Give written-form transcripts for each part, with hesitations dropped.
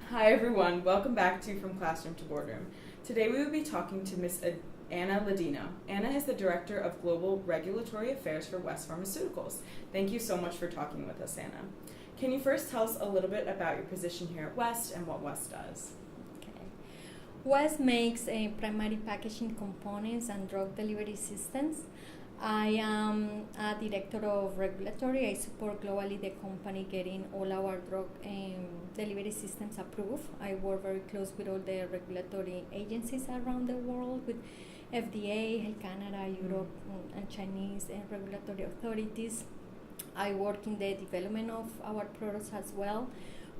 Hi everyone, welcome back to From Classroom to Boardroom. Today we will be talking to Miss Anna Ladino. Anna is the Director of Global Regulatory Affairs for West Pharmaceuticals. Thank you so much for talking with us, Anna. Can you first tell us a little bit about your position here at West and what West does? Okay. West makes primary packaging components and drug delivery systems. I am a director of regulatory. I support globally the company getting all our drug delivery systems approved. I work very close with all the regulatory agencies around the world, with FDA, Health Canada, Europe, and Chinese regulatory authorities. I work in the development of our products as well.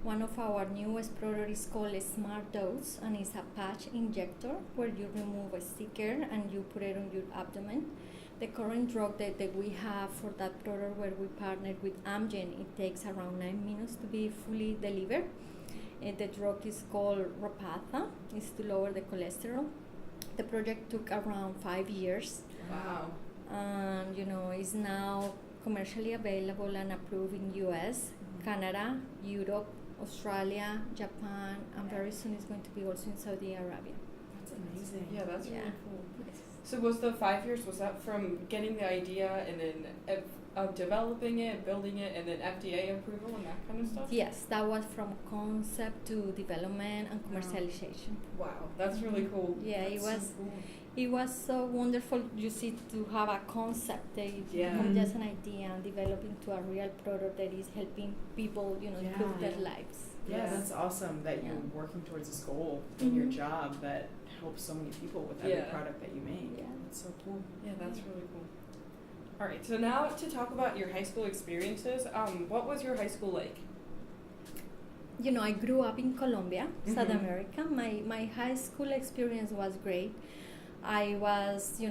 One of our newest products is called a Smart Dose, and it's a patch injector where you remove a sticker and you put it on your abdomen. The current drug that we have for that product, where we partnered with Amgen, it takes around 9 minutes to be fully delivered. The drug is called Repatha. It's to lower the cholesterol. The project took around 5 years. Wow. And is now commercially available and approved in US, Canada, Europe, Australia, Japan, and very soon it's going to be also in Saudi Arabia. That's amazing. Yeah, that's really cool. Yes. So was the 5 years, was that from getting the idea and then of developing it, building it, and then FDA approval and that kind of stuff? Yes, that was from concept to development and commercialization. Wow, that's really cool. Yeah, That's so cool. it was so wonderful, you see, to have a concept that Yeah. from just an idea and develop into a real product that is helping people, improve their lives. Yeah, Yeah. that's awesome that you're Yeah. working towards this goal in your Mhm. job that helps so many people with every Yeah. product that you make. Yeah. It's so cool. Yeah, that's really cool. All right, so now to talk about your high school experiences, what was your high school like? I grew up in Colombia, South Mhm. America. My high school experience was great. I was,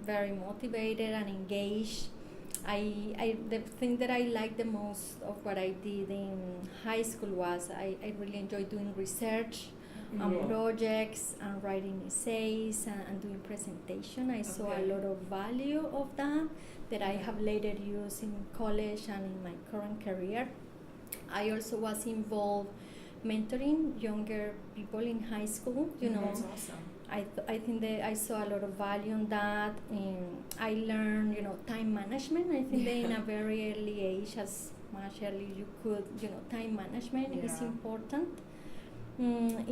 very motivated and engaged. The thing that I liked the most of what I did in high school was I really enjoyed doing research and Mhm. projects and writing essays and doing presentation. I saw a Okay. lot of value of that I have later used in college and in my current career. I also was involved mentoring younger people in high school. That's awesome. I think that I saw a lot of value in that. I learned, time management. I think that in a very early age, as much early you could, time management is Yeah. important.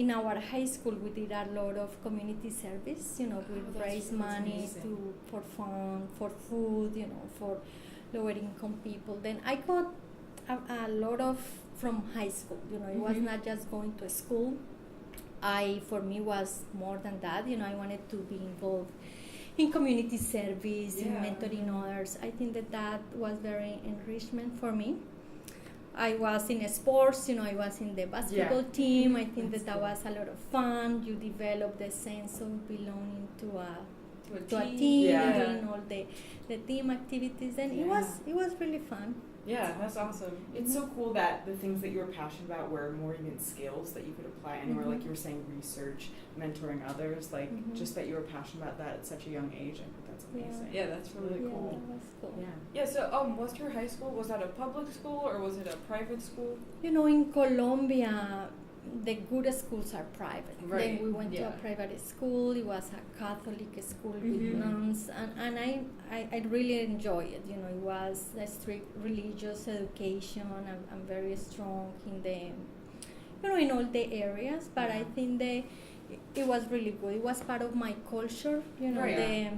In our high school, we did a lot of community service. We that's raise really money amazing. for fun, for food, for lower income people. Then I got a lot of from high school. It was Mhm. not just going to school. For me was more than that. I wanted to be involved in community service, in Yeah. mentoring others. I think that was very enrichment for me. I was in sports, I was in the basketball team. I think That's that cool. was a lot of fun. You develop the sense of belonging to a team? team, Yeah. doing all the team activities, and Yeah. it was really fun. Yeah, that's awesome. It's so cool that the things that you were passionate about were more even skills that you could apply anywhere. Like Mhm. you were saying, research, mentoring others. Like Mhm. just that you were passionate about that at such a young age. I think that's Yeah. amazing. Yeah, that's really Yeah, cool. that was cool. Yeah. Yeah, so was your high school, was that a public school or was it a private school? In Colombia, the good schools are private. Right, Then we went to yeah. a private school. It was a Catholic school with Mhm. nuns, and I really enjoyed it. It was a strict religious education and very strong in in all the areas. But I think it was really good. It was part of my culture. Right.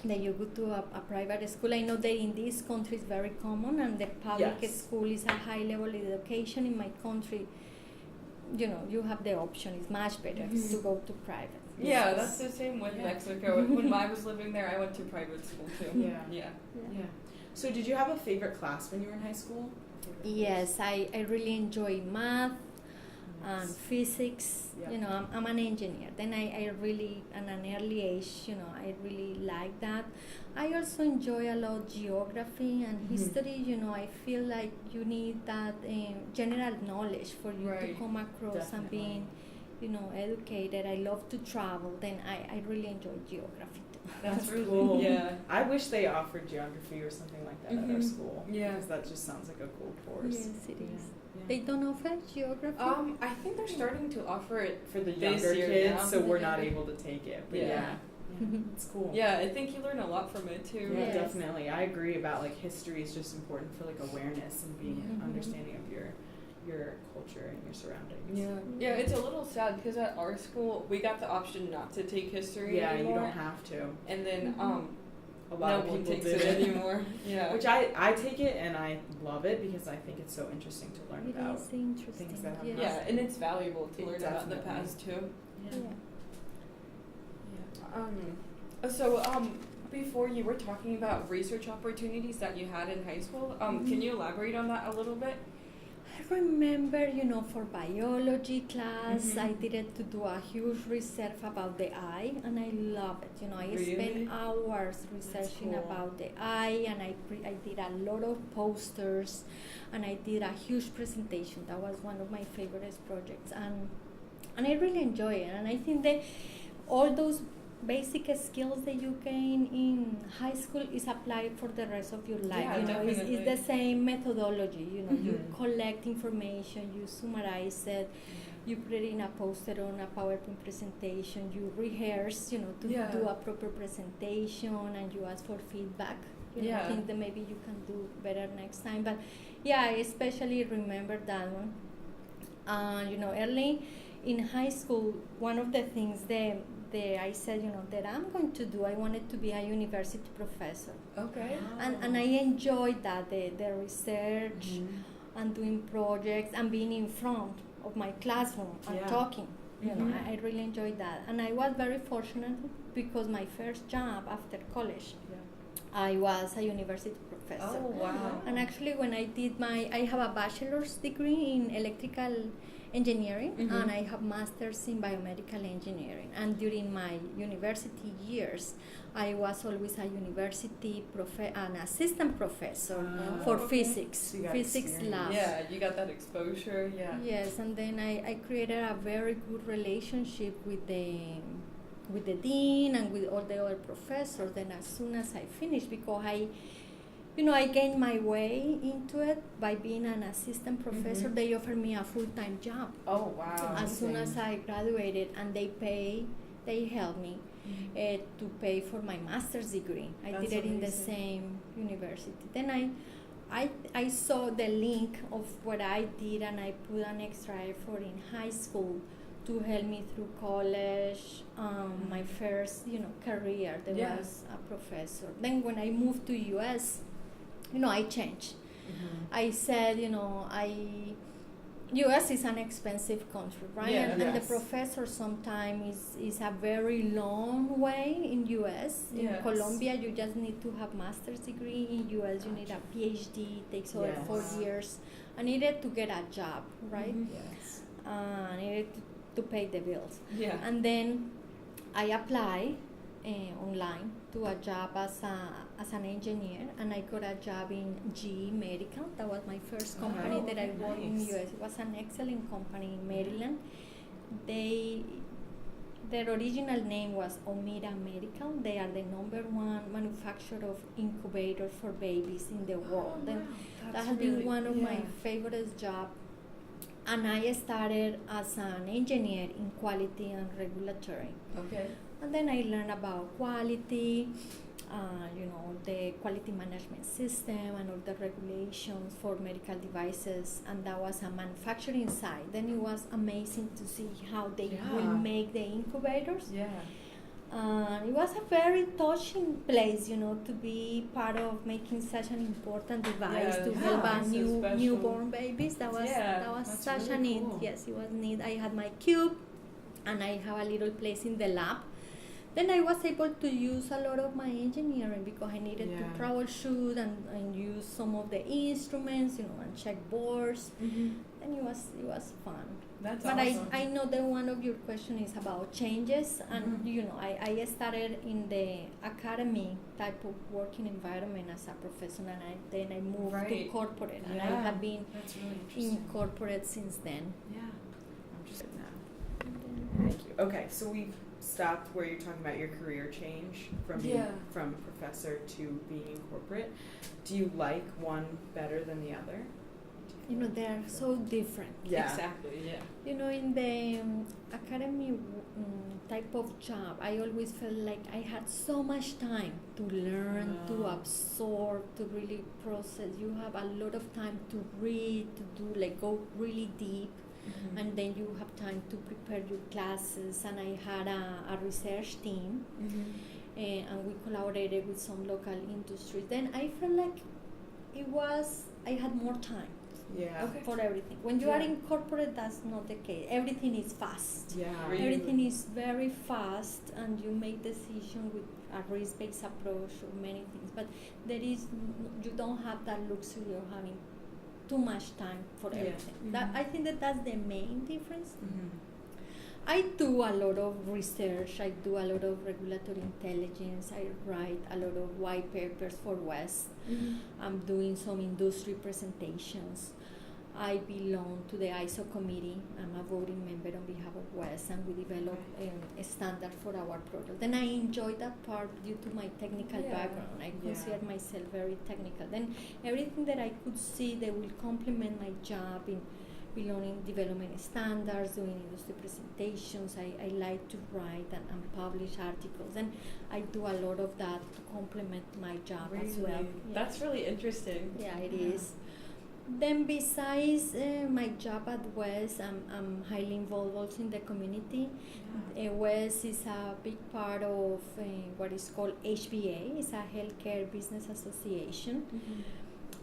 That you go to a private school. I know that in this country it's very common, and the public Yes. school is a high level education. In my country, you have the option. It's much better Mhm. to go to private. Yeah, Yes. that's the same with Yeah. Mexico. When I was living there, I went to private school too. Yeah. Yeah. Yeah. So did you have a favorite class when you were in high school? Yes, I really enjoy math and physics. Yeah. I'm an engineer. Then I really, at an early age, I really like that. I also enjoy a lot geography and Mhm. history. I feel like you need that general knowledge for you to Right. come across and Definitely. being, educated. I love to travel. Then I really enjoy geography too. That's really cool. Yeah. I wish they offered geography or something like that at our Mhm. school. Yeah. Because that just sounds like a cool course. Yes, it is. Yeah. They don't offer geography? I think they're starting to offer it For the this younger year kids, now. so we're not Yeah. able to take it. But Yeah. yeah, it's cool. Yeah, I think you learn a lot from it too. Yeah, Yes. definitely. I agree about like history is just important for like awareness and being Mhm. understanding of your culture and your surroundings. Yeah, it's a little sad because at our school we got the option not to take history Yeah, anymore. you don't have to. And then A lot no of one people takes do it anymore. Yeah. Which I take it and I love it because I think it's so interesting to learn It about. is interesting. things that have yes. Yeah, and it's valuable to It learn about the definitely- past too. Yeah. Before you were talking about research opportunities that you had in high school. Mhm. Can you elaborate on that a little bit? I remember, for biology class, Mhm. I needed to do a huge research about the eye, and I love it. I Really? spent hours researching cool. about the eye, and I did a lot of posters, and I did a huge presentation. That was one of my favorite projects, and I really enjoy it. And I think that all those basic skills that you gain in high school is applied for the rest of your life. Yeah, It's definitely. the same methodology. You Mhm. collect information, you summarize it, you put it in a poster on a PowerPoint presentation, you rehearse, to Yeah. do a proper presentation, and you ask for feedback. Yeah. Think that maybe you can do better next time. But yeah, I especially remember that one. Early in high school, one of the things that I said, that I'm going to do, I wanted to be a university professor. Okay. And I enjoyed that, the research Mhm. and doing projects and being in front of my classroom and Yeah. talking. Mhm. I really enjoyed that. And I was very fortunate because my first job after college, I was a university professor. Oh wow. And actually, when I have a bachelor's degree in electrical engineering, Mhm. and I have master's in biomedical engineering. And during my university years, I was always a an assistant professor Ah. for okay. physics, So you got physics experience. lab. Yeah, you got that exposure. Yeah. Yes, and then I created a very good relationship with the dean and with all the other professors. Then as soon as I finished, because I gained my way into it by being an assistant professor, Mhm. they offered me a full-time job. Oh wow. As soon as I graduated, and they helped me to pay for my master's degree. I That's did it in the amazing. same university. Then I saw the link of what I did, and I put an extra effort in high school to help me through college. My first, career that Yeah. was a professor. Then when I moved to US, I changed. Mhm. I said, US is an expensive country, right? Yeah. And the Yes. professor sometimes is a very long way in US. In Yes. Colombia, you just need to have master's degree. In US, you need a PhD. It takes over Yes. 4 years. I needed to get a job, right? Mhm. Yes. I needed to pay the bills. Yeah. And then I applied online to a job as an engineer, and I got a job in GE Medical. That was my first company Oh, that I worked in nice. US. It was an excellent company in Maryland. Their original name was Omira Medical. They are the #1 manufacturer of incubators for babies in the world. And that has been one of my favorite jobs. And I started as an engineer in quality and regulatory. Okay. And then I learned about quality, the quality management system and all the regulations for medical devices. And that was a manufacturing side. Then it was amazing to see how they will Yeah. make the incubators. Yeah. It was a very touching place, to be part of making such an important device Yeah, to yeah, help it's so special. newborn babies. That was that's such really a need. cool. Yes, it was neat. I had my cube, and I have a little place in the lab. Then I was able to use a lot of my engineering because I needed to Yeah. troubleshoot and use some of the instruments, and check boards. Mm-hmm. And it was fun. That's But awesome. I know that one of your question is about changes, and Mhm. I started in the academy type of working environment as a professional, and then I moved to Right. corporate, and I Yeah. have been That's really in interesting. corporate since then. Yeah. I'm just now. Thank you. Okay, so we've stopped where you're talking about your career change from being Yeah. from professor to being in corporate. Do you like one better than the other? Do you You know, they are so different. Yeah. Exactly. Yeah. You know, in the academy type of job, I always felt like I had so much time to learn, to absorb, to really process. You have a lot of time to read, to do, like, go really deep. Mhm. And then you have time to prepare your classes. And I had a research team, and we collaborated with some local industries. Then I felt like I had more time Yeah. Okay. for everything. When you are Yeah. in corporate, that's not the case. Everything is fast. Yeah. Really? Everything is very fast, and you make decisions with a risk-based approach or many things. But you don't have that luxury of having too much time for Yeah. everything. That I think that's the main difference. Mhm. I do a lot of research. I do a lot of regulatory intelligence. I write a lot of white papers for West. I'm doing some industry presentations. I belong to the ISO committee. I'm a voting member on behalf of West, and we develop a standard for our product. And I enjoy that part due to my technical Yeah. background. I Yeah. consider myself very technical. Then everything that I could see that will complement my job in belonging development standards, doing industry presentations. I like to write and publish articles, and I do a lot of that to complement my job as well. Really? Yeah. That's really interesting. Yeah, it Yeah. is. Then besides my job at West, I'm highly involved also in the community. West is a big part of what is called HBA. It's a Healthcare Business Association.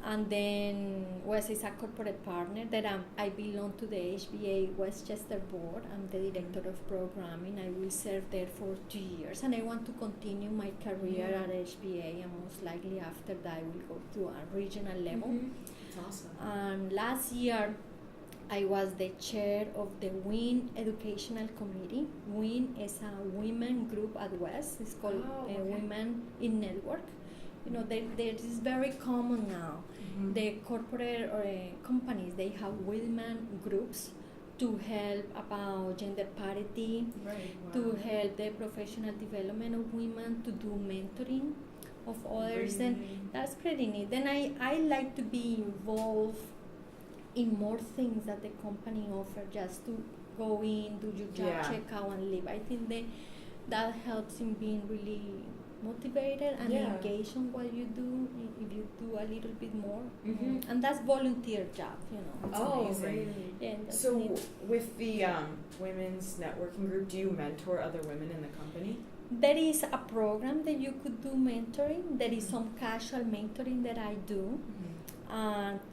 And then West is a corporate partner that I belong to the HBA Westchester board. I'm the director of programming. I will serve there for 2 years, and I want to continue my career Yeah. at HBA, and most likely after that I will go to a regional level. It's awesome. And last year I was the chair of the WIN Educational Committee. WIN is a women group at West. It's called Oh, okay. Women in Network. You know, there is very common now. Mhm. The corporate companies, they have women groups to help about gender parity, Right. to help the professional development of women, to do mentoring of others. And that's pretty neat. Then I like to be involved in more things that the company offer, just to go in, do your job, Yeah. check out, and leave. I think that helps in being really motivated and Yeah. engaged on what you do if you do a little bit more. Mhm. And that's volunteer job, you know. That's Oh, amazing. really? Yeah, that's So, neat. with the women's networking group, do you mentor other women in the company? There is a program that you could do mentoring. There is some casual mentoring that I do.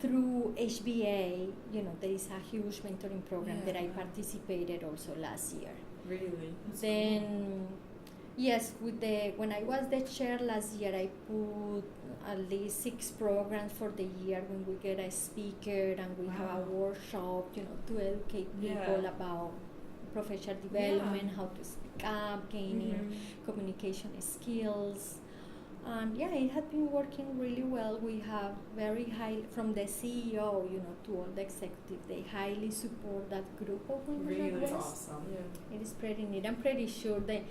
Through HBA, you know, there is a huge mentoring program that I Yeah. participated also last year. Really? That's Then, yes, when I was the chair last year, I put at least 6 programs for the year when we get a speaker and we have a Wow. workshop, you know, to educate people Yeah. about professional development, Yeah. how to speak up, gaining Mhm. communication skills. And yeah, it has been working really well. We have very high, from the CEO, you know, to all the executives, they highly support that group of women Really? at That's West. awesome. Yeah. It is pretty neat. I'm pretty sure that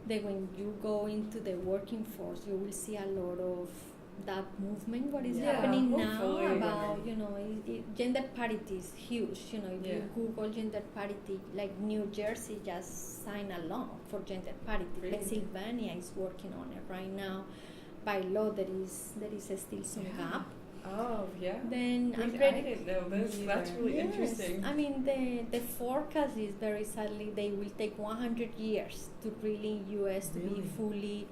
when you go into the working force, you will see a lot of that movement. What is Yeah, happening hopefully. now about, you know, gender parity is huge. You know, if you Yeah. Google gender parity, like New Jersey just signed a law for gender parity. Really? Pennsylvania is working on it right now. By law, there is still some Yeah. gap. Oh, yeah. Then I'm I pretty. didn't know this. Me That's either. really Yes. interesting. I mean, the forecast is very sadly they will take 100 years to really US to be Really? fully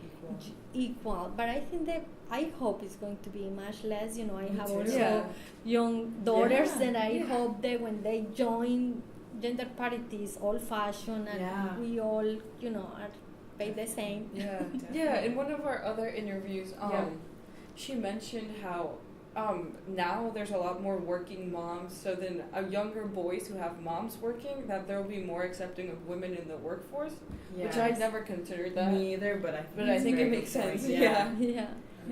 Equal. equal. But I think that I hope it's going to be much less. You know, I Me have too. also Yeah. young daughters, Yeah. and I Yeah. hope that when they join gender parity is old fashioned, and Yeah. we all, you know, are paid the same. Yeah. Definitely. Yeah, in one of our other interviews, Yeah. she mentioned how now there's a lot more working moms, so then younger boys who have moms working, that there will be more accepting of women in the workforce, which Yeah. I'd never considered that. Me either, but I think, But I it's think very it makes good point. sense. Yeah. Yeah.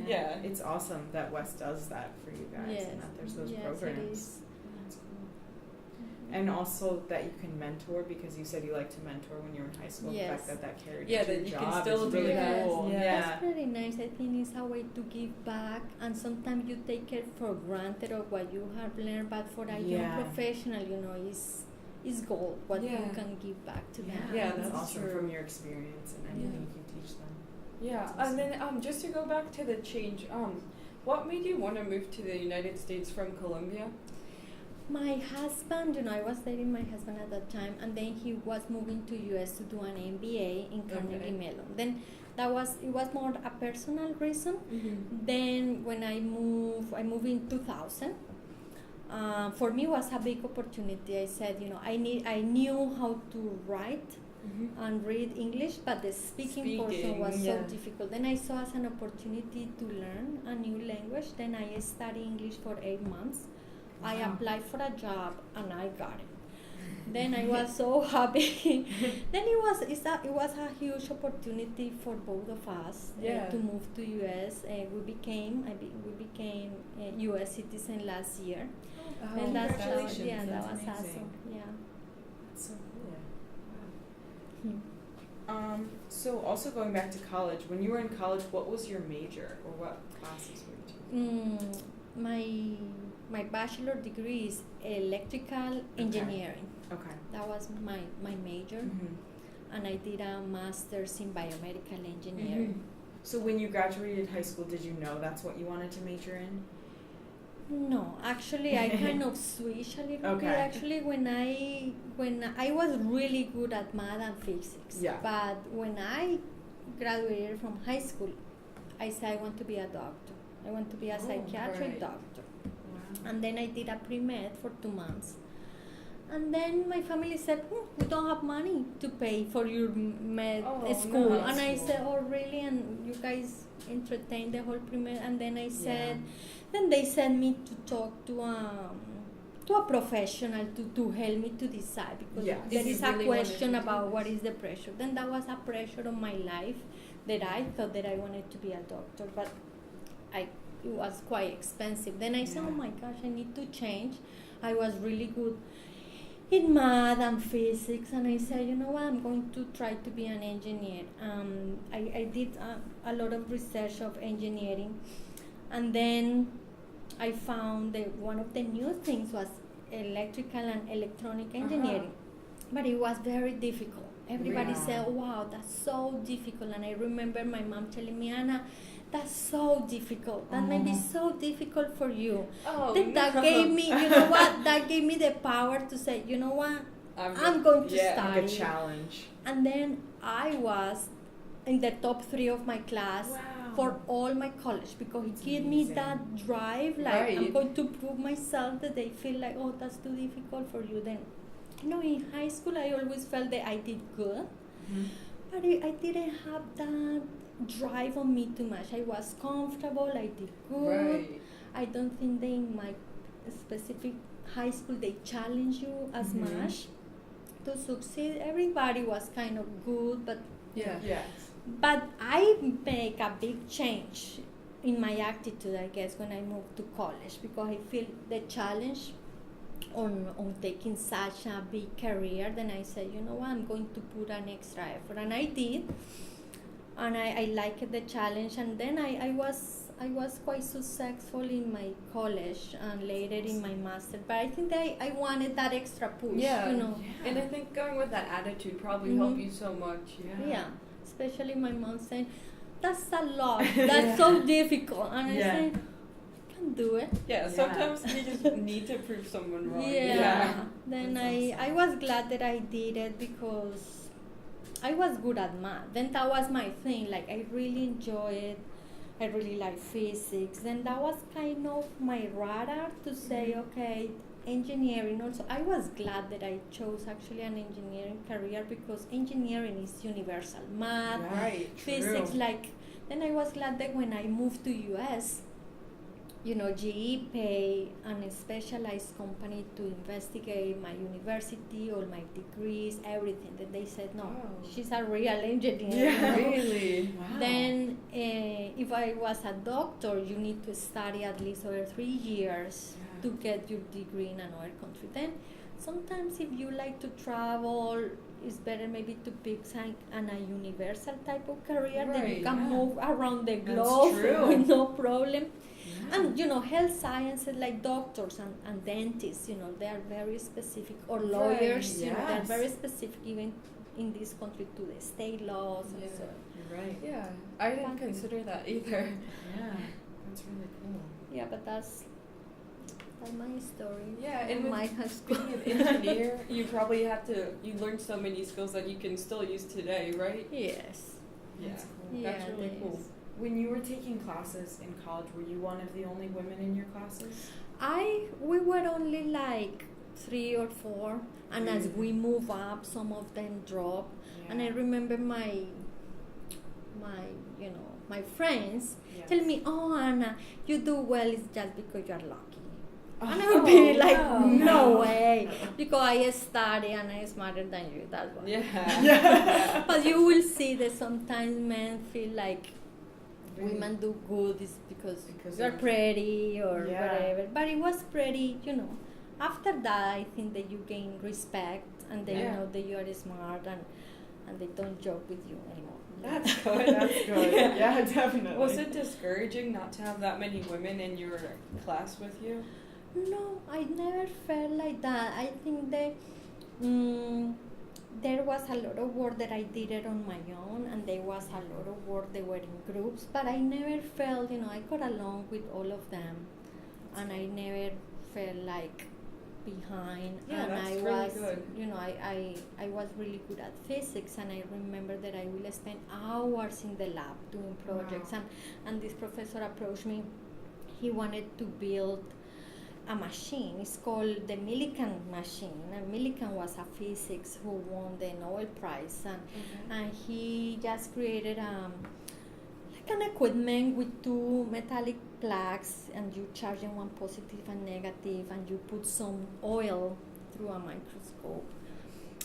Yeah. It's awesome that West does that for you guys Yes. and that there's those Yes, programs. it is. That's cool. And also that you can mentor, because you said you like to mentor when you were in high school. Yes. The fact that carried Yeah, you to that your you can job still is do really that. cool. Yeah. That's very nice. I think it's a way to give back, and sometimes you take it for granted of what you have learned, but for a young Yeah. professional, is gold what you Yeah. can give back to them. Yeah, that's that's awesome true. from your experience and anything you can teach them. Yeah, That's awesome. and then just to go back to the change, what made you want to move to the United States from Colombia? My husband, I was dating my husband at that time, and then he was moving to US to do an MBA in Carnegie Mellon. Then it was more a personal reason. Mm-hmm. Then when I moved in 2000. For me, it was a big opportunity. I said, I knew how to write Mm-hmm. and read English, but the speaking portion was so difficult. Then I saw as an opportunity to learn a new language. Then I studied English for 8 months. I Wow. applied for a job and I got it. Then I was so happy. Then it was a huge opportunity for both of us to move to US. We became US citizen last year. Oh, And that's congratulations. that That's was amazing. awesome. Yeah. That's so cool. Wow. So also going back to college, when you were in college, what was your major or what classes were you taking? My bachelor degree is electrical engineering. Okay. That was my major, and I did a master's in biomedical engineering. So when you graduated high school, did you know that's what you wanted to major in? No, actually, I kind of switched a little bit. Okay. Actually, when I was really good at math and physics, Yeah. but when I graduated from high school, I said I want to be a doctor. I want to be a psychiatric doctor. Wow. And then I did a pre-med for 2 months. And then my family said, we don't have money to pay for your med school. No, and I school. said, oh, really? And you guys entertain the whole pre-med? And then I said, then they sent me to talk to a professional to help me to decide, because Yeah. there If you is a really question wanted to do about this. what is the pressure. Then that was a pressure on my life that I thought that I wanted to be a doctor, but it was quite expensive. Then I said, oh my gosh, I need to change. I was really good in math and physics, and I said, you know what, I'm going to try to be an engineer. I did a lot of research of engineering, and then I found that one of the new things was electrical and electronic engineering, but it was very difficult. Everybody said, wow, that's so difficult. And I remember my mom telling me, Anna, that's so difficult. That may be so difficult for you. Oh, Then that gave me, you know what? That gave me the power to say, you know what? I'm going to study. Like a challenge. And then I was in the top 3 of my class for all my college, because it gave me that drive. Like, I'm going to prove myself, that they feel like, oh, that's too difficult for you. Then, in high school, I always felt that I did good, but I didn't have that drive on me too much. I was comfortable, I did good. I don't think they, in my specific high school, they challenge you as much to succeed. Everybody was kind of good, but but I make a big change in my attitude, I guess, when I moved to college, because I feel the challenge on taking such a big career. Then I said, you know what, I'm going to put an extra effort, and I did, and I liked the challenge. And then I was quite successful in my college and later in my master. But I think that I wanted that extra push, And I think going with that attitude probably helped you so much. Yeah, especially my mom saying, that's a lot, that's so difficult. And I said, I can do it. Yeah, sometimes you just need to prove someone wrong. Then I was glad that I did it, because I was good at math. Then that was my thing. Like, I really enjoy it. I really like physics. Then that was kind of my radar to say, okay, engineering also. I was glad that I chose actually an engineering career, because engineering is universal. Math, physics, then I was glad that when I moved to US, GE pay a specialized company to investigate my university, all my degrees, everything. Then they said, no, she's a real engineer. Really? Wow. Then if I was a doctor, you need to study at least over 3 years to get your degree in another country. Then sometimes if you like to travel, it's better maybe to pick a universal type of career that you Right, can yeah. move around the That's globe true. with no problem. Yeah. And health sciences like doctors and dentists, they are very specific, or Right, lawyers, they're yes. very specific even in this country to the state laws Yeah. and so. You're right. Yeah, I didn't Fun thing. consider that either. Yeah, that's really cool. Yeah, but that's my story. Yeah, from and with my high school. Being an engineer, you probably you learn so many skills that you can still use today, right? Yes. That's cool. Yeah, That's really there cool. is. When you were taking classes in college, were you one of the only women in your classes? We were only like 3 or 4, and as Really? we move up, some of them drop. And I remember my friends Yes. tell me, "Oh, Anna, you do well. It's just because you are lucky." And I Oh, would be like, no. "No way," because I study and I'm smarter than you. That's why. Yeah. Yeah. But you will see that sometimes men feel like women do good is because you're of- pretty or Yeah. whatever. But it was pretty, After that, I think that you gain respect and they Yeah. know that you are smart and they don't joke with you anymore. That's good. That's good. Yeah, definitely. Was it discouraging not to have that many women in your class with you? No, I never felt like that. I think that there was a lot of work that I did it on my own, and there was a lot of work that were in groups, but I never felt, I got along with all of them, and I never felt like behind. Yeah, and that's I really was, good. I was really good at physics, and I remember that I will spend hours in the lab doing projects, Wow. and this professor approached me. He wanted to build a machine. It's called the Millikan machine. And Millikan was a physicist who won the Nobel Prize, and he just created like an equipment with 2 metallic plugs, and you charge them one positive and negative, and you put some oil through a microscope,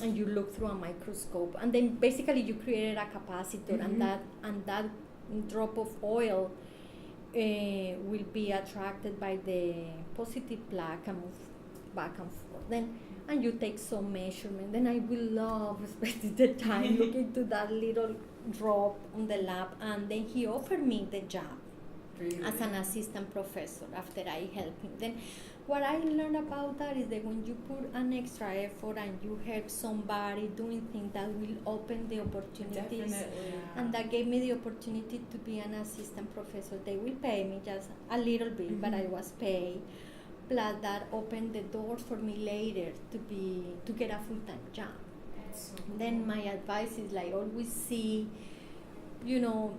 and you look through a microscope, and then basically you created a capacitor, Mhm. and that drop of oil will be attracted by the positive plug and move back and forth. And you take some measurement. Then I will love spending the time looking to that little drop on the lab. And then he offered me the job Really? as an assistant professor after I helped him. Then what I learned about that is that when you put an extra effort and you help somebody doing things, that will open the opportunities. Definitely. And that gave me the opportunity to be an assistant professor. They will pay me just a little bit, but I was paid. Plus, that opened the doors for me later to get a full-time job. That's so Then cool. my advice is like always see,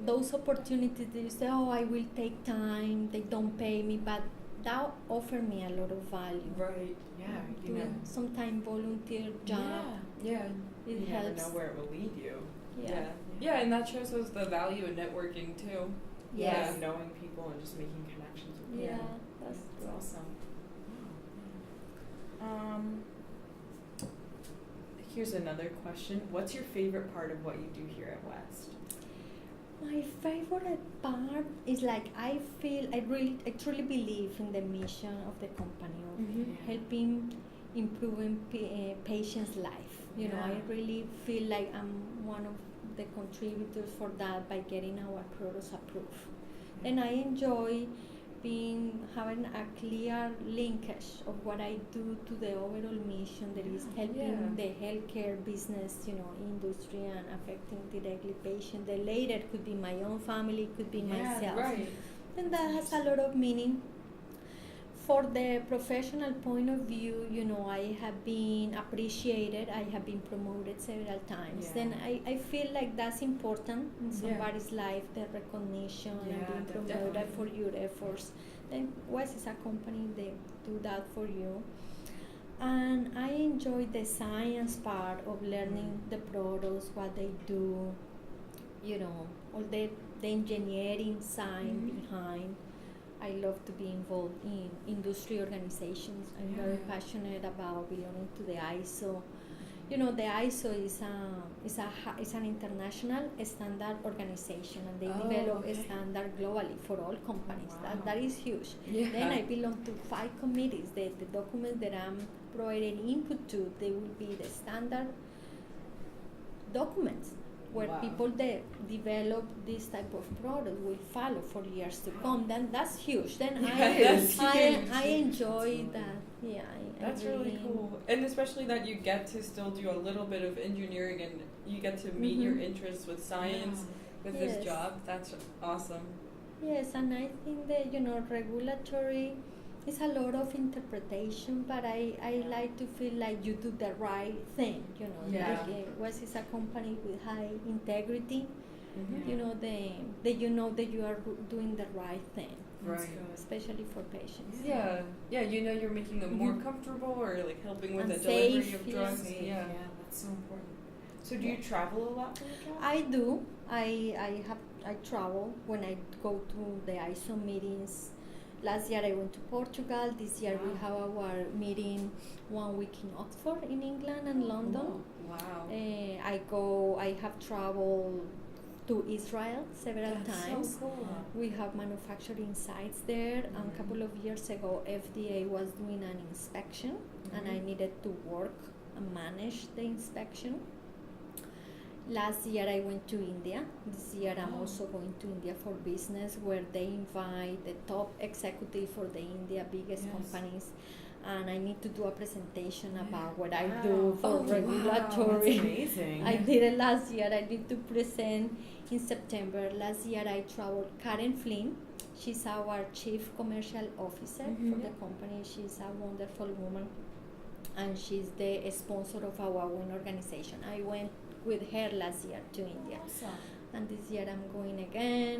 those opportunities that you say, oh, I will take time, they don't pay me, but that offered me a lot of value. Right. Yeah, you Doing know, sometime volunteer job, Yeah. it you never helps. know where it will lead you. Yeah. Yeah, and that shows us the value in networking too. Yes. Yeah, knowing people and just making connections with Yeah, people. that's It's true. awesome. Here's another question. What's your favorite part of what you do here at West? My favorite part is like I truly believe in the mission of the company of Mhm. helping improving patients' life. I Yeah. really feel like I'm one of the contributors for that by getting our products approved. And I enjoy having a clear linkage of what I do to the overall mission that is helping Yeah. the healthcare business, industry, and affecting directly patients. The later could be my own family, could be myself. Right. And that has a lot of meaning. For the professional point of view, I have been appreciated. I have been promoted several times. Yeah. Then I feel like that's important in Yeah. somebody's life, the recognition and Yeah, being promoted definitely. for your efforts. Then West is a company that do that for you. And I enjoy the science part of learning the products, what they do, all the engineering side behind. I love to be involved in industry organizations. I'm very Yeah. passionate about belonging to the ISO. The ISO is an international standard organization, and they develop a Okay. standard globally for all companies. Wow. That is huge. Yeah. Then I belong to 5 committees. The documents that I'm provide any input to, they will be the standard documents where Wow. people that develop this type of product will follow for years to come. Then that's huge. Then That's I huge. enjoy That's really- that. Yeah, That's really cool. And especially that you get to still do a little bit of engineering and you get to meet your interests with science with Yes. this job. That's awesome. Yes, and I think that regulatory is a lot of interpretation, but I like to feel like you do the right thing. Yeah. Like West is a company with high integrity. Mhm. You know that you are doing the right thing, That's Right. good. especially for patients. Yeah, you know you're making them more Mhm. comfortable or like helping with And the delivery safe, of yeah. drugs. Safe, Yeah. that's so important. So do you travel a lot for your job? I do. I travel when I go to the ISO meetings. Last year I went to Portugal. This year we Wow. have our meeting 1 week in Oxford in England and London. Wow. I have traveled to Israel several That's times. so cool. We have manufacturing sites there. And a couple of years ago, FDA was doing an inspection, and I Mhm. needed to work and manage the inspection. Last year, I went to India. This year, I'm Oh. also going to India for business, where they invite the top executive for the India biggest Yes. companies. And I need to do a presentation Yeah. about what I Wow. do for Oh, wow. regulatory. That's amazing. I did it last year. I need to present in September. Last year I traveled. Karen Flynn, she's our chief commercial officer Mhm. for the company. She's a wonderful woman, and she's the sponsor of our own organization. I went with her last year to India, Awesome. and this year I'm going again.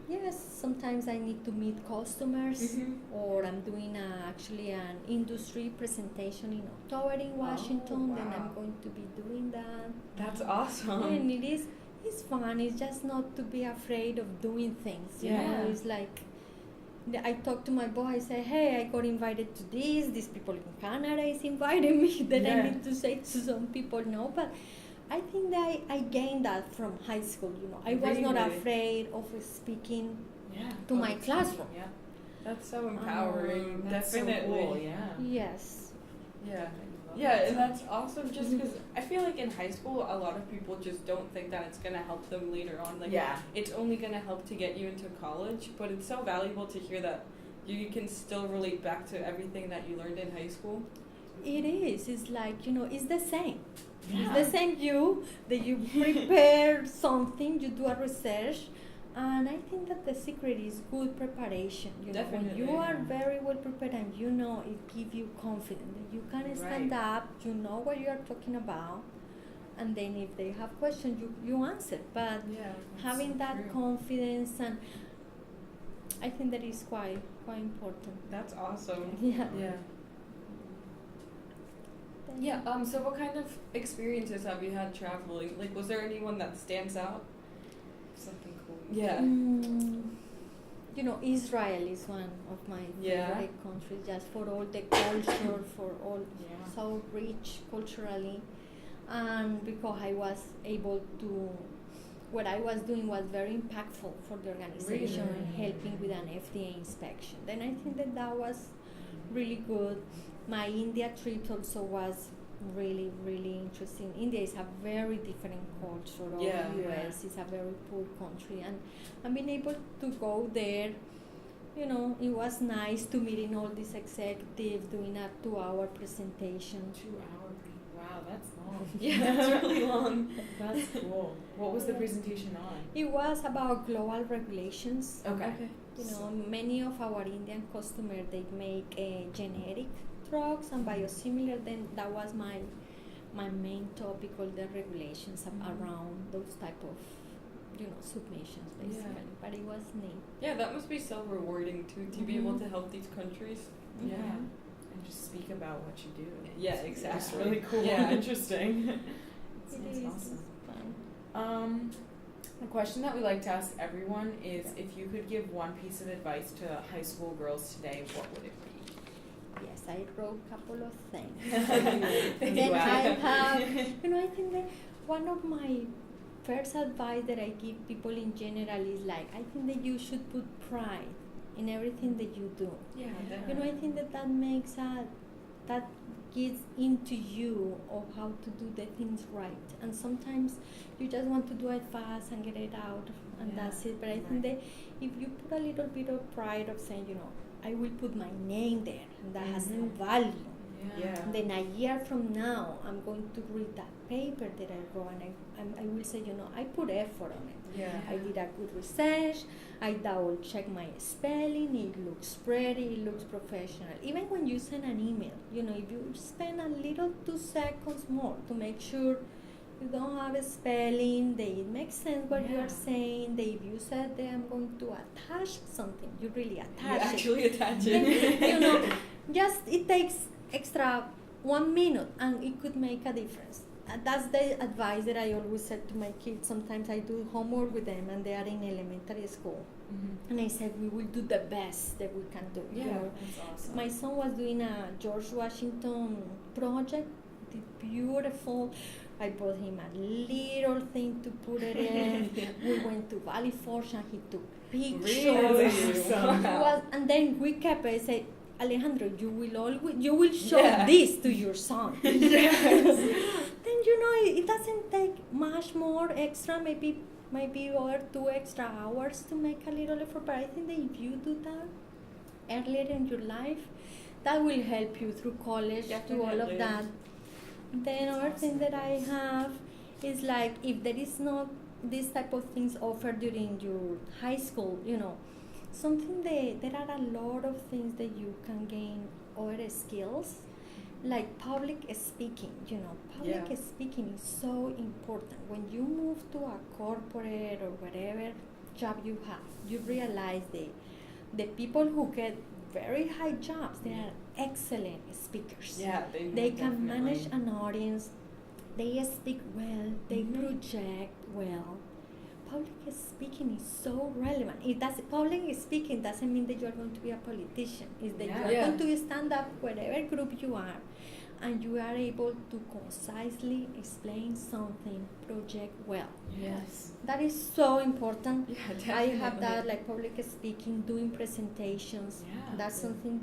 Yes, sometimes I need to meet customers, Mhm. or I'm doing actually an industry presentation in October in Washington. Then wow. I'm going to be doing that. That's awesome. And it's fun. It's just not to be afraid of doing things. You Yeah. know, it's like I talk to my boss. I say, "Hey, I got invited to this. These people in Canada is inviting me." Then Yeah. I need to say to some people no, but I think that I gained that from high school. I was not Really? afraid of speaking Yeah. to my that's classroom. awesome. Yeah. That's so empowering. That's Definitely. so cool. Yeah. Yes. Yeah. Yeah, and that's awesome just because I feel like in high school, a lot of people just don't think that it's going to help them later on. Like, Yeah. it's only going to help to get you into college, but it's so valuable to hear that you can still relate back to everything that you learned in high school. It is. It's like, it's the same. Yeah. It's the same that you prepare something, you do a research, and I think that the secret is good preparation. When Definitely. you are very well prepared and it gives you confidence that you can stand up, you know what you are talking about, and then if they have questions, you answer. But Yeah. having so that true. confidence, and I think that is quite important. That's awesome. Yeah. Yeah. Yeah, so what kind of experiences have you had traveling? Like, was there anyone that stands out? Something cool. Yeah. Israel is one of my Yeah. favorite countries, just for all the culture, for all Yeah. so rich culturally, and because I was able to, what I was doing was very impactful for the organization Really? and helping with an FDA inspection. Then I think that was really good. My India trip also was really, really interesting. India is a very different culture of Yeah. US. It's a very poor country, and I've been able to go there. It was nice to meeting all these executives doing a 2-hour presentation. 2 hours. Wow, that's long. Yeah, that's really long. That's cool. What was the presentation on? It was about global regulations. Okay. Many of our Indian customers, they make generic drugs and biosimilar. Then that was my main topic, all the regulations around those type of submissions basically. Yeah. But it was neat. Yeah, that must be so rewarding too, to be able to help these countries. Yeah. Mhm. And just speak about what you do. Yeah, It's exactly. really cool Yeah. and interesting. It Sounds is awesome. fun. A question that we like to ask everyone is if you could give one piece of advice to high school girls today, what would it be? Yes, I wrote a couple of things. Then Then I have, I think that one of my first advice that I give people in general is like, I think that you should put pride in everything that you do. Yeah, You know, I think that makes that gets into you of how to do the things right. And sometimes you just want to do it fast and get it out, and that's it. But I think that if you put a little bit of pride of saying, you know, I will put my name there, and that has some value. Then a year from now, I'm going to read that paper that I wrote, and I will say, you know, I put effort on it. I did a good research. I double check my spelling. It looks pretty. It looks professional. Even when you send an email, you know, if you spend a little 2 seconds more to make sure you don't have a spelling, that it makes sense what you are saying, that if you said that I'm going to attach something, you really attach it. You actually attach Then, it. you know, just it takes extra 1 minute and it could make a difference. That's the advice that I always said to my kids. Sometimes I do homework with them and they are in elementary school. And I said, we will do the best that we can do. Yeah, You know? that's awesome. My son was doing a George Washington project, beautiful. I brought him a little thing to put it in. We went to Valley Forge and he took pictures. Really? Awesome. Wow. And then we kept it. I said, Alejandro, you will show this to your son. Then you know it doesn't take much more extra, maybe 1 or 2 extra hours to make a little effort. But I think that if you do that earlier in your life, that will help you through college, through all of that. Then another thing that I have is like if there is not this type of things offered during your high school, you know, something there are a lot of things that you can gain other skills, like public speaking. You know, public speaking is so important. When you move to a corporate or whatever job you have, you realize the people who get very high jobs, they are excellent speakers. Yeah, they can manage an audience. They speak well. They project well. Public speaking is so relevant. Public speaking doesn't mean that you are going to be a politician. It's that you are going to stand up whatever group you are, and you are able to concisely explain something, project well. Yes. That is so important. Yeah, I definitely. have that, like public speaking, doing presentations. Yeah. That's something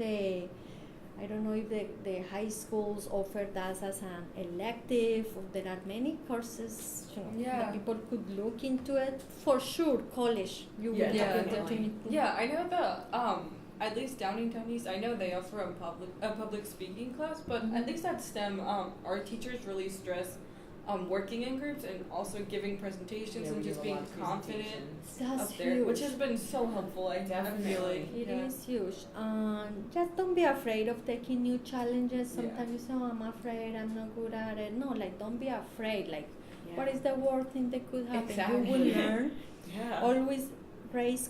I don't know if the high schools offer that as an elective, or there are many courses, you know, that people could look into it. For sure, college, you will have the opportunity. Yeah, I know at least Downingtown East, I know they offer a public speaking class, but at least at STEM, our teachers really stress working in groups and also giving presentations and just being confident That's up there, huge. which has been so helpful. I feel like It is huge. Just don't be afraid of taking new challenges. Sometimes you say, oh, I'm afraid, I'm not good at it. No, like, don't be afraid. Like, what is the worst thing that could happen? Exactly. You will learn. Yeah. Always raise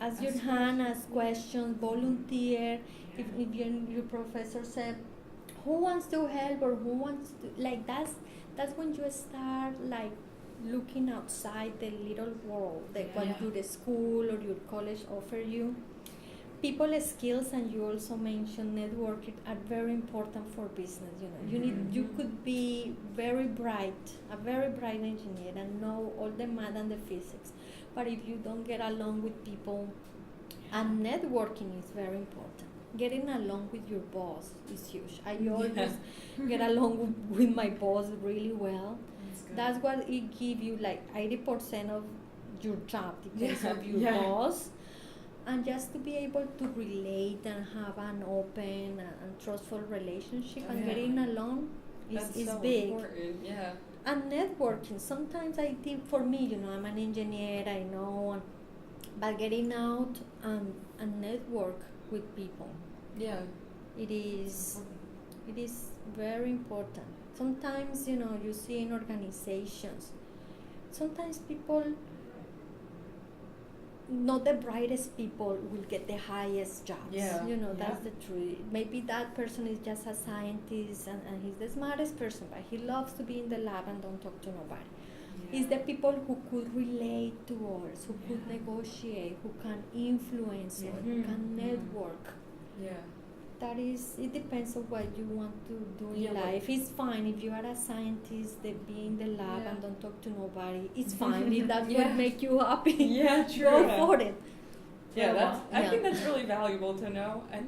as your hand, ask questions, volunteer. If your professor said, who wants to help or who wants to, like, that's when you start, like, looking outside the little world that what your school or your college offer you. People skills, and you also mentioned networking, are very important for business. You know, you could be a very bright engineer and know all the math and the physics, but if you don't get along with people, and networking is very important. Getting along with your boss is huge. I always get along with my boss really well. That's what it gives you, like 80% of your job depends on your boss. And just to be able to relate and have an open and trustful relationship and getting along is so big. Important. Yeah. And networking, sometimes I think for me, you know, I'm an engineer, I know, but getting out and network with people. Yeah. It is very important. Sometimes, you know, you see in organizations, sometimes people, not the brightest people will get the highest jobs. Yeah. You know, that's the truth. Maybe that person is just a scientist and he's the smartest person, but he loves to be in the lab and don't talk to nobody. It's the people who could relate to others, who could negotiate, who can influence, who can network. Yeah. That is, it depends on what you want to do in life. It's fine if you are a scientist, that be in the lab and don't talk to nobody. It's fine if that's what makes you happy. Yeah, true. Go for it. Yeah, I Yeah. think that's really valuable to know. And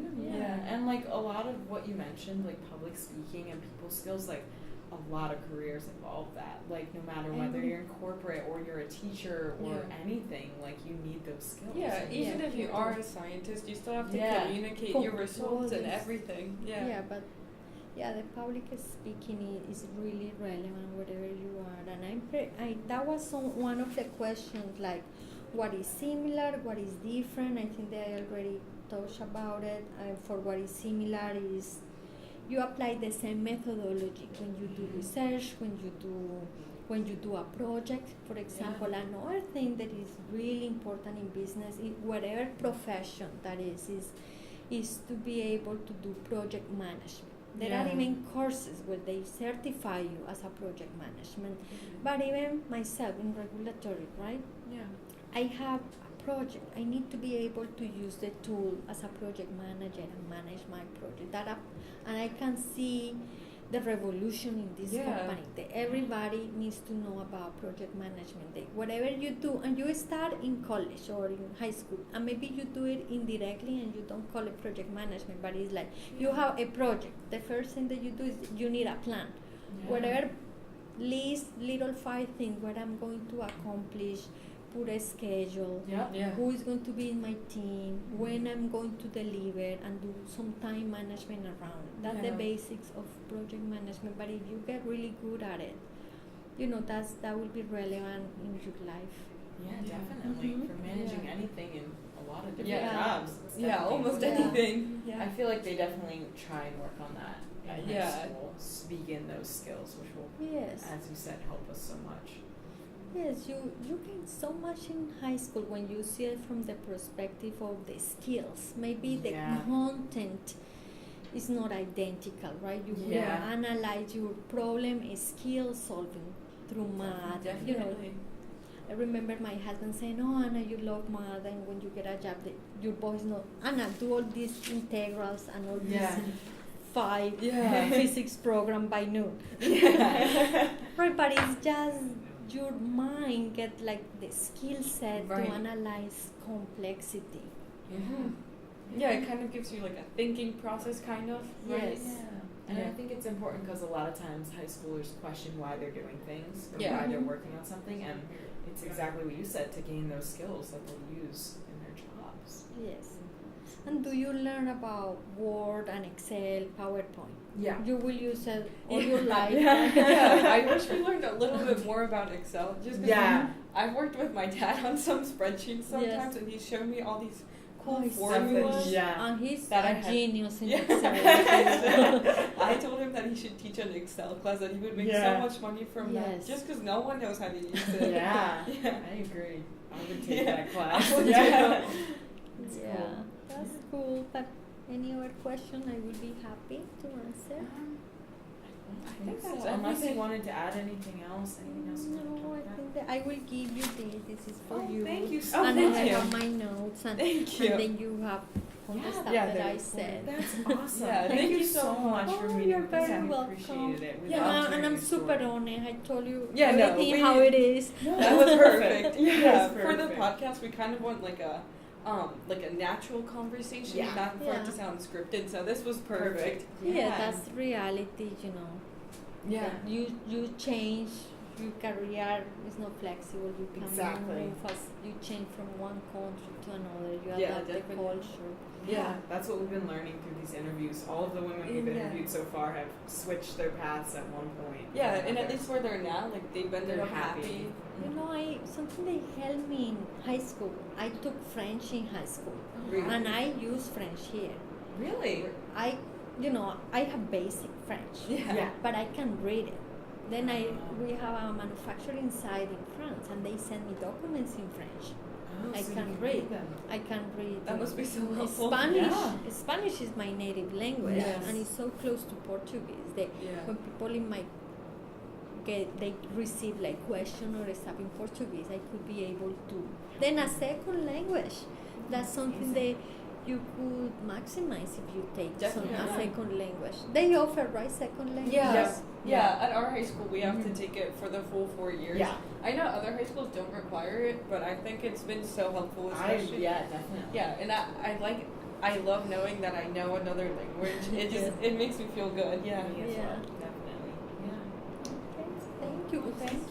And like a lot of what you mentioned, like public speaking and people skills, like a lot of careers involve that. Like no matter whether you're in corporate or you're a teacher or anything, like you need those skills. Yeah, even Yeah. if you are a scientist, you still have to Yeah. communicate your results and everything. Yeah. But the public speaking is really relevant wherever you are, and that was one of the questions, like what is similar, what is different. I think they already touched about it. For what is similar is you apply the same methodology when you do research, when you do a project. For example, another thing that is really important in business, in whatever profession that is to be able to do project management. There are even courses where they certify you as a project management. But even myself in regulatory, right? Yeah. I have a project. I need to be able to use the tool as a project manager and manage my project. And I can see the revolution in this company. That everybody needs to know about project management. Whatever you do, and you start in college or in high school, and maybe you do it indirectly and you don't call it project management, but it's like you have a project. The first thing that you do is you need a plan. Whatever list little 5 things what I'm going to accomplish, put a schedule, who is going to be in my team, when I'm going to deliver, and do some time management around it. That's the basics of project management. But if you get really good at it, that will be relevant in your life. Yeah, definitely. For managing anything in a lot of different jobs. It's Yeah, definitely almost important. anything. I feel like they definitely try and work on that in high school, begin those skills, which will, as you said, help us so much. Yes, you gain so much in high school when you see it from the perspective of the skills. Maybe the content is not identical, right? You will analyze your problem is skill solving through math. Definitely. I remember my husband saying, "Oh, Anna, you love math, and when you get a job, your boys know, Anna, do all these integrals and all these 5 physics program by noon." Right, but it's just your mind get like the skill set to analyze complexity. Yeah, it kind of gives you like a thinking process, kind of. Right? Yes. And I think it's important because a lot of times high schoolers question why they're doing things or why they're working on something, and it's exactly what you said, to gain those skills that they'll use in their jobs. Yes. And do you learn about Word and Excel, PowerPoint? Yeah. You will use it all your life. I wish we learned a little bit more about Excel. Just because I've worked with my dad on some spreadsheets sometimes, and he's shown me all these cool formulas. And he's that a genius in Excel. I told him that he should teach an Excel class, that he would make so much money from that, just because no one knows how to use it. I agree. I would take that class. That's cool. But any other question, I would be happy to answer. I think that's unless you wanted to add anything else. Anything else? No, I think that I will give you this. This is for you. Thank you so and much. I have my notes. And, thank you. And then you have all the stuff that I said. That's awesome. Thank you so much for Oh, meeting you're with us. very We welcome. appreciated it. We loved And hearing I'm your super story. honest. I told you Yeah, no, everything we how did- it is. That was perfect. Yes, For the perfect. podcast, we kind of want like a natural conversation, not for it to sound scripted. So this was perfect. Yeah, that's reality, Yeah. That you change, your career is not flexible. You can move as you change from one country to another. You adapt the culture. Yeah, that's what we've been learning through these interviews. All of the women we've interviewed so far have switched their paths at one point. Yeah, and at least where they're now, like they've ended up happy. Something that helped me in high school. I took French in high school, and I use French here. Really? I have basic French, but I can read it. Then we have a manufacturing site in France, and they send me documents in French. I can read them. I can read. That must be so helpful. Spanish. Spanish is my native language, and it's so close to Portuguese. When people in my they receive like question or stuff in Portuguese, I could be able to. Then a second language, that's something you could maximize if you take Definitely. a second language. They offer, right, second language? Yeah. At our high school, we have to take it for the full 4 years. Yeah. I know other high schools don't require it, but I think it's been so helpful, especially. Definitely. Yeah, and I love knowing that I know another language. It just it makes me feel good. Yeah. Me as Yeah. well. Definitely. Yeah. Okay, thank you. Thank